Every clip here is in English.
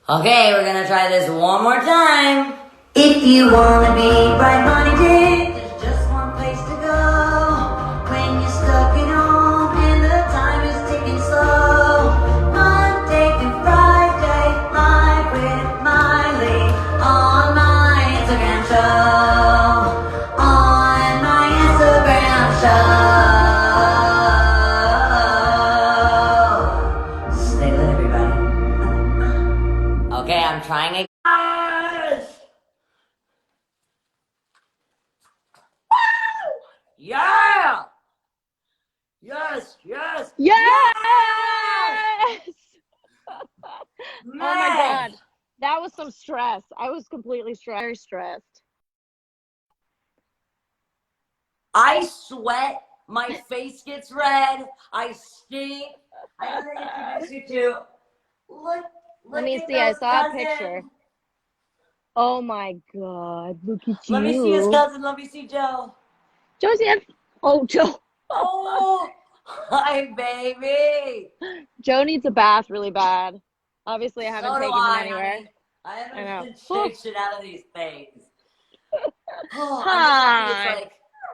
Okay, we're gonna try this one more time. If you wanna be bright-minded, there's just one place to go. When you're stuck at home and the time is ticking slow. Monday through Friday, live with Miley on my Instagram show. On my Instagram show. Stay lit, everybody. Okay, I'm trying again. Yeah! Yes, yes, Yes! man! Oh my God. That was some stress. I was completely very stressed. I sweat. My face gets red. I stink. I gotta introduce you to. Look Let me at see. I those saw a cousins. picture. Oh my God. Look at you. Let me see his cousin. Let me see Joe. Joseph. Oh, Joe. Oh, hi, baby. Joe needs a bath really bad. Obviously, I haven't So do taken him I, anywhere. honey. I I haven't know. been shake shit out of these things. Oh, I'm just happy it's like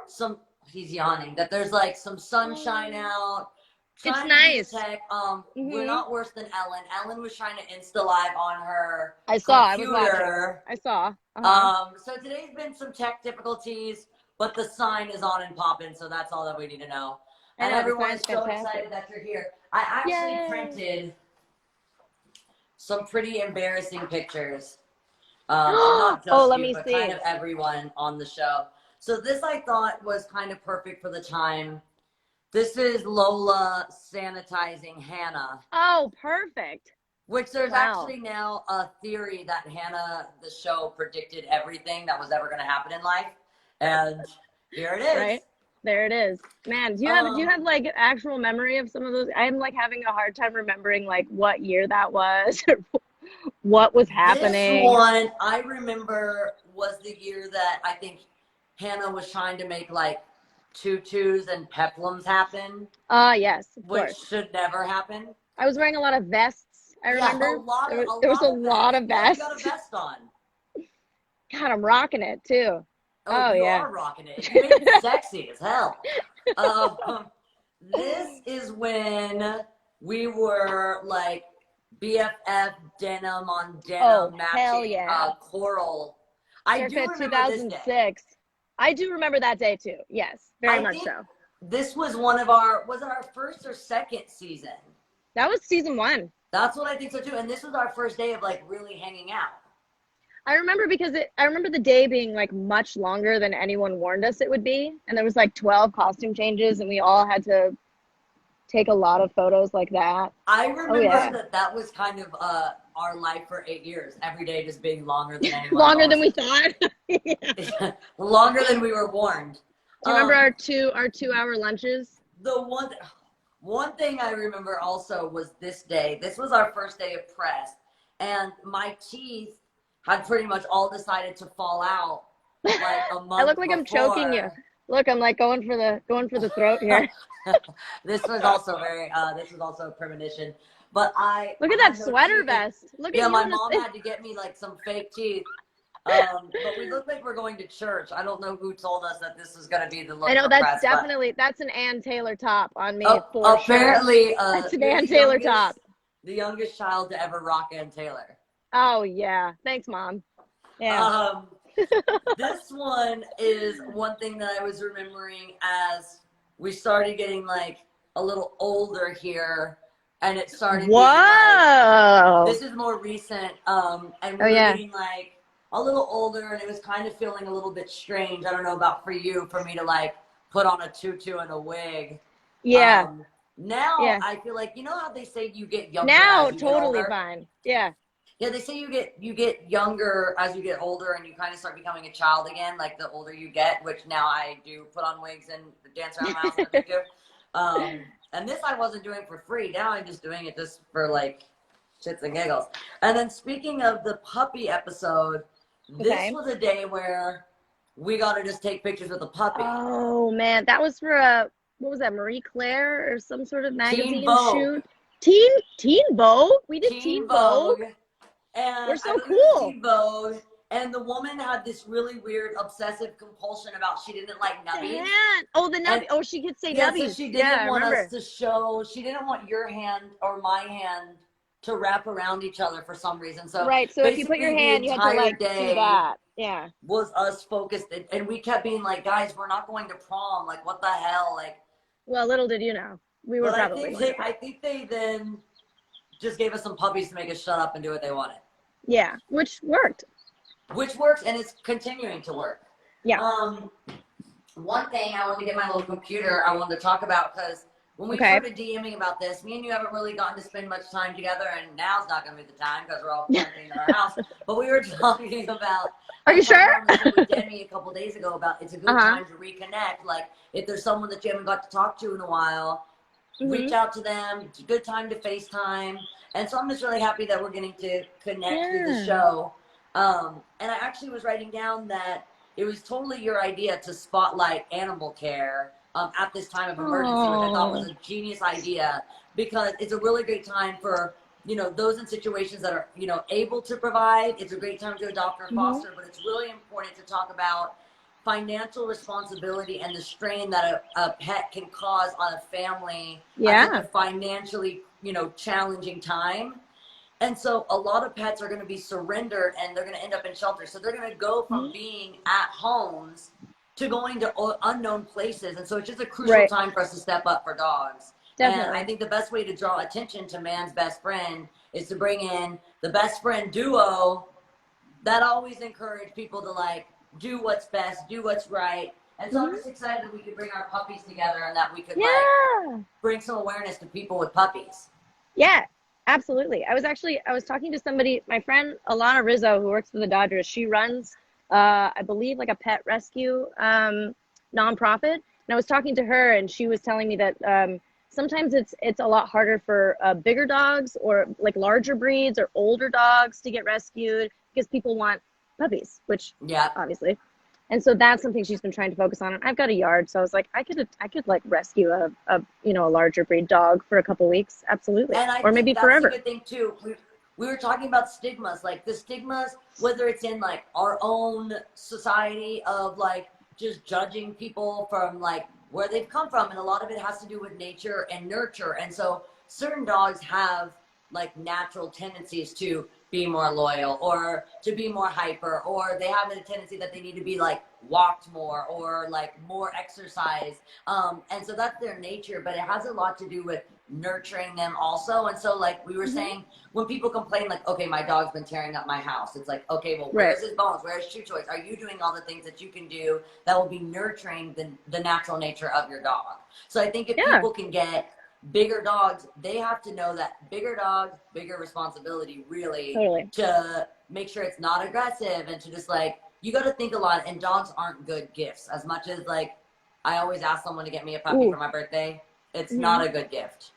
some. He's yawning. That there's like some sunshine out. It's Trying to do nice. the tech. We're not worse than Ellen. Ellen was trying to Insta Live on her I saw. I was computer. watching. I saw. So today's been some tech difficulties, but the sign is on and popping, so that's all that we need to know. I And know, the everyone is sign's so fantastic. excited that you're here. I actually Yay. printed some pretty embarrassing pictures. Not just Oh, let you, me but see. kind of everyone on the show. So this I thought was kind of perfect for the time. This is Lola sanitizing Hannah. Oh, perfect. Which there's Wow. actually now a theory that Hannah, the show, predicted everything that was ever going to happen in life. And here it is. Right? There it is. Man, do you have like actual memory of some of those? I'm like having a hard time remembering like what year that was or what was happening. This one I remember was the year that I think Hannah was trying to make like tutus and peplums happen. Yes, of which course. should never happen. I was wearing a lot of vests. I remember. Yeah, There was a lot of vests. Yeah, you got a vest on. God, I'm rocking it too. Oh, you yeah. are rocking it. You made it sexy as hell. This is when we were like BFF denim on denim matching coral. I do remember 2006. This day. I do remember that day too. Yes, very much so. This was one of our, was it our first or second season? That was season 1. That's what I think so too. And this was our first day of like really hanging out. I remember because I remember the day being like much longer than anyone warned us it would be. And there was like 12 costume changes and we all had to take a lot of photos like that. I remember that was kind of our life for 8 years. Every day just being longer than anyone Longer than we thought. Yeah. Longer than we were warned. Do you remember our 2-hour lunches? The one thing I remember also was this day. This was our first day of press. And my teeth had pretty much all decided to fall out like a month I look like I'm choking you. Look, I'm like going for the throat here. This was also a premonition. But look at that sweater vest. Look at my mom had to get me like some fake teeth. But we look like we're going to church. I don't know who told us that this was going to be the look. I know that's that's an Ann Taylor top on me. Apparently, that's an Ann Taylor top. The youngest child to ever rock Ann Taylor. Oh yeah, thanks, Mom. Yeah. This one is one thing that I was remembering as we started getting like a little older here, and it started. Whoa! This is more recent, and we were getting like a little older, and it was kind of feeling a little bit strange. I don't know about for you, for me to like put on a tutu and a wig. Yeah. Now I feel like, you know how they say you get younger. Now totally fine. Yeah. Yeah, they say you get younger as you get older, and you kind of start becoming a child again, like the older you get. Which now I do put on wigs and dance around my house and a tutu. And this I wasn't doing for free. Now I'm just doing it just for like shits and giggles. And then speaking of the puppy episode, this was a day where we got to just take pictures with a puppy. Oh man, that was for what was that, Marie Claire or some sort of magazine shoot? Teen Vogue. We did Teen Vogue. We're And I so believe it was cool. Teen Vogue. And the woman had this really weird obsessive compulsion about she didn't like nubbies. Oh, the nubby. And Oh, she could say yeah, so nubbies. she Yeah, didn't I want us remember. to show, she didn't want your hand or my hand to wrap around each other for some reason. So Right. So if you put your basically the hand, you had to entire like do day that. Yeah. was us focused, and we kept being like, guys, we're not going to prom. Like, what the hell? Like, Well, little did you know, we were but probably going to I prom. think they then just gave us some puppies to make us shut up and do what they wanted, Yeah, which worked. which works, and it's continuing to work. Yeah. One thing I wanted to get my little computer I wanted to talk about, because when we Okay. started DMing about this, me and you haven't really gotten to spend much time together, and now's not going to be the time because we're all quarantined in our house. But we were talking about. Are I you was talking sure? on the show with Demi a couple days ago about it's a good Uh-huh. time to reconnect. Like if there's someone that you haven't got to talk to in a while, reach Mm-hmm. out to them. It's a good time to FaceTime. And so I'm just really happy that we're getting to connect through the Yeah. show. And I actually was writing down that it was totally your idea to spotlight animal care at this time of emergency, which I thought was a genius idea, because it's a really great time for, you know, those in situations that are, you know, able to provide. It's a great time to adopt or foster, but it's really important to talk about financial responsibility and the strain that a pet can cause on a family at such Yeah. a financially, you know, challenging time. And so a lot of pets are going to be surrendered and they're going to end up in shelters. So they're going to go from being at homes to going to unknown places. And so it's just a crucial Right. time for us to step up for dogs. And I Definitely. think the best way to draw attention to man's best friend is to bring in the best friend duo that always encourage people to like do what's best, do what's right. And so I'm just excited that we could bring our puppies together and that we could like Yeah. bring some awareness to people with puppies. Yeah. Absolutely. I was talking to somebody, my friend Alana Rizzo, who works for the Dodgers. She runs, I believe, like a pet rescue nonprofit. And I was talking to her, and she was telling me that sometimes it's a lot harder for bigger dogs or like larger breeds or older dogs to get rescued because people want puppies, which Yeah. obviously. And so that's something she's been trying to focus on. And I've got a yard, so I was like, I could like rescue a you know, a larger breed dog for a couple weeks, absolutely, And I or think maybe that's forever. the good thing too. We were talking about stigmas, like the stigmas, whether it's in like our own society of like just judging people from like where they've come from, and a lot of it has to do with nature and nurture. And so certain dogs have like natural tendencies to be more loyal or to be more hyper, or they have a tendency that they need to be like walked more or like more exercise. And so that's their nature, but it has a lot to do with nurturing them also. And so like we were saying, when people complain like, okay, my dog's been tearing up my house, it's like, okay, well, Right. where's his bones, where's chew choice, are you doing all the things that you can do that will be nurturing the natural nature of your dog? So I think if Yeah. people can get bigger dogs, they have to know that bigger dogs, bigger responsibility, really, Totally. to make sure it's not aggressive, and to just like, you got to think a lot. And dogs aren't good gifts. As much as like I always ask someone to get me a puppy for my birthday, it's not a good gift.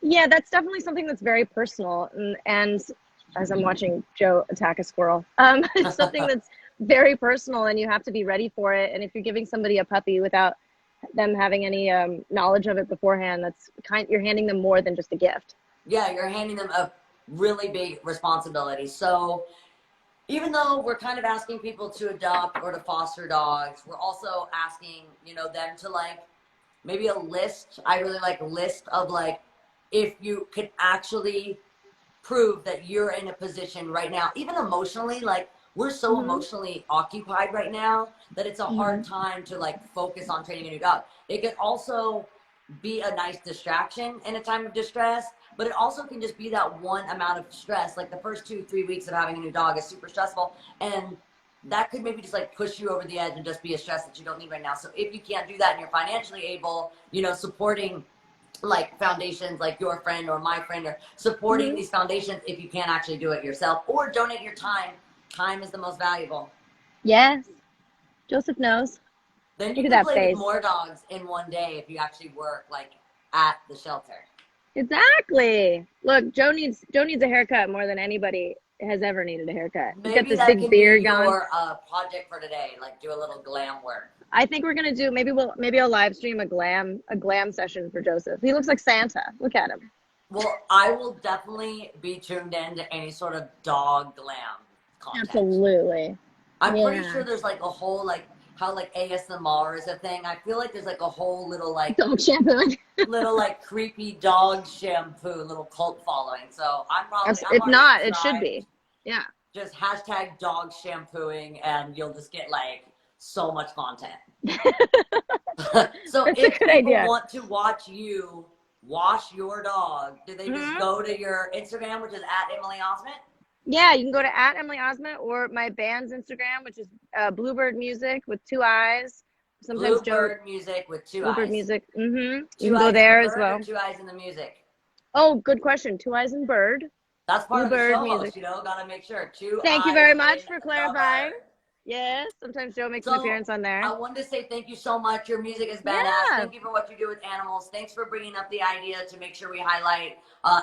Yeah, that's definitely something that's very personal. And as I'm watching Joe attack a squirrel, it's something that's very personal, and you have to be ready for it. And if you're giving somebody a puppy without them having any knowledge of it beforehand, you're handing them more than just a gift. Yeah, you're handing them a really big responsibility. So even though we're kind of asking people to adopt or to foster dogs, we're also asking, you know, them to like maybe a list. I really like a list of like, if you could actually prove that you're in a position right now, even emotionally, like we're so emotionally occupied right now that it's a hard time to like focus on training a new dog. It could also be a nice distraction in a time of distress, but it also can just be that one amount of stress. Like the first 2-3 weeks of having a new dog is super stressful, and that could maybe just like push you over the edge and just be a stress that you don't need right now. So if you can't do that and you're financially able, you know, supporting like foundations like your friend or my friend, or supporting these foundations if you can't actually do it yourself, or donate your time. Time is the most valuable. Yes. Joseph knows. Then Look you at can that play face. with more dogs in one day if you actually work like at the shelter. Exactly. Look, Joe needs a haircut more than anybody has ever needed a haircut. He's got Maybe this that big can be beard going. your project for today, like do a little glam work. I think we're gonna do maybe I'll live stream a glam session for Joseph. He looks like Santa. Look at him. Well, I will definitely be tuned in to any sort of dog glam content. Absolutely. I'm pretty Yeah. sure there's like a whole like how like ASMR is a thing. I feel like there's like a whole little like Dog shampoo. creepy dog shampoo little cult following. So I'm If already not, it should subscribed. be. Yeah. Just hashtag dog shampooing and you'll just get like so much content. So That's a if good people idea. want to watch you wash your dog, do they just Hmm. go to your Instagram, which is at Emily Osment? Yeah, you can go to at Emily Osment or my band's Instagram, which is Bluebird Music with 2 eyes. Sometimes Joe Bluebird music with two Bluebird eyes. Music. You Two can go eyes in the there as bird or well. two eyes in the music? Oh, good question. 2 eyes and bird. That's part of the Bluebird show host, Music. you know, gotta make sure. Two Thank you eyes very in much for the clarifying. bird. Yes, sometimes Joe makes an So appearance on there. I wanted to say thank you so much. Your music is badass. Yeah, Thank you for what you do with animals. Thanks for bringing up the idea to make sure we highlight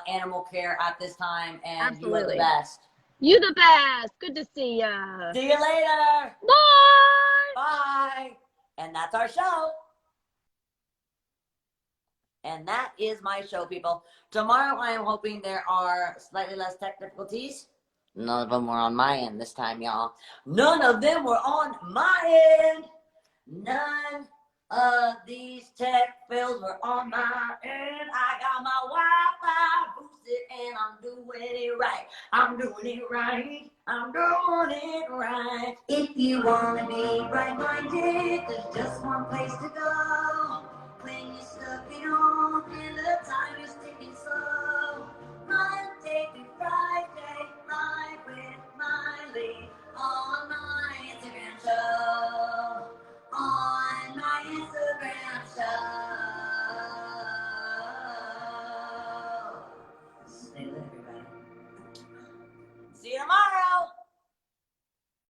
animal care at this time. And you are the absolutely. best. You the best. Good to see ya. See you later. Bye. Bye. And that's our show. And that is my show, people. Tomorrow, I am hoping there are slightly less tech difficulties. None of them were on my end this time, y'all. None of them were on my end. None of these tech fails were on my end. I got my Wi-Fi boosted and I'm doing it right. I'm doing it right. I'm doing it right. If you want to be bright-minded, there's just one place to go. When you're stuck at home and the time is ticking slow. Monday through Friday, live with Miley on my Instagram show. On my Instagram show. Stay lit, everybody. See you tomorrow.